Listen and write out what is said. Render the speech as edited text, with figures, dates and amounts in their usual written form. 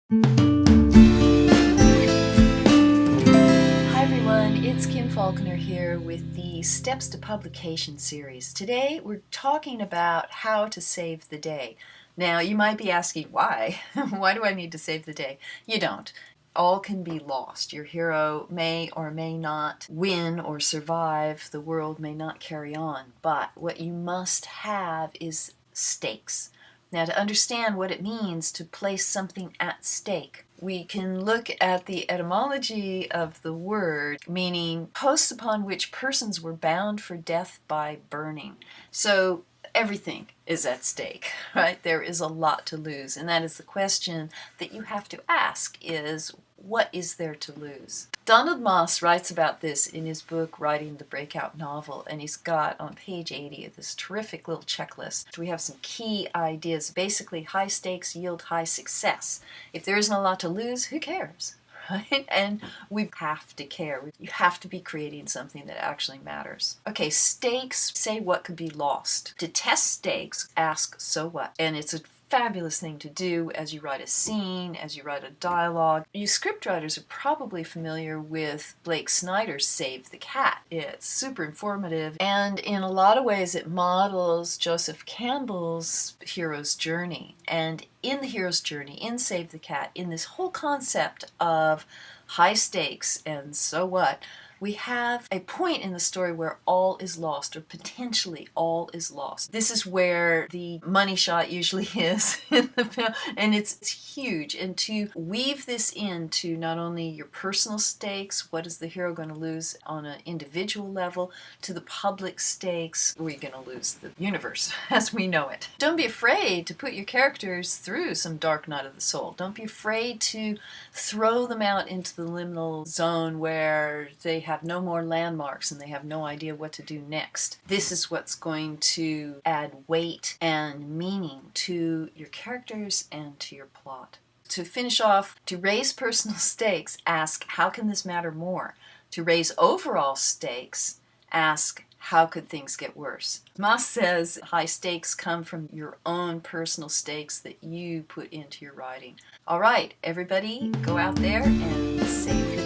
Hi everyone, it's Kim Falconer here with the Steps to Publication series. Today we're talking about how to save the day. Now you might be asking why? Why do I need to save the day? You don't. All can be lost. Your hero may or may not win or survive. The world may not carry on. But what you must have is stakes. Now, to understand what it means to place something at stake, we can look at the etymology of the word, meaning posts upon which persons were bound for death by burning. So everything is at stake, right? There is a lot to lose, and that is the question that you have to ask is, what is there to lose? Donald Moss writes about this in his book, Writing the Breakout Novel, and he's got on page 80 of this terrific little checklist. We have some key ideas. Basically, high stakes yield high success. If there isn't a lot to lose, who cares? Right? And we have to care. You have to be creating something that actually matters. Okay, stakes say what could be lost. To test stakes, ask so what? And it's a fabulous thing to do as you write a scene, as you write a dialogue. You scriptwriters are probably familiar with Blake Snyder's Save the Cat. It's super informative, and in a lot of ways it models Joseph Campbell's hero's journey. And in the hero's journey, in Save the Cat, in this whole concept of high stakes and so what, we have a point in the story where all is lost, or potentially all is lost. This is where the money shot usually is in the film, and it's huge. And to weave this into not only your personal stakes, what is the hero going to lose on an individual level, to the public stakes, we're going to lose the universe as we know it. Don't be afraid to put your characters through some dark night of the soul. Don't be afraid to throw them out into the liminal zone where they have no more landmarks and they have no idea what to do next. This is what's going to add weight and meaning to your characters and to your plot. To finish off, to raise personal stakes, ask, how can this matter more? To raise overall stakes, ask, how could things get worse? Moss says high stakes come from your own personal stakes that you put into your writing. All right, everybody, go out there and save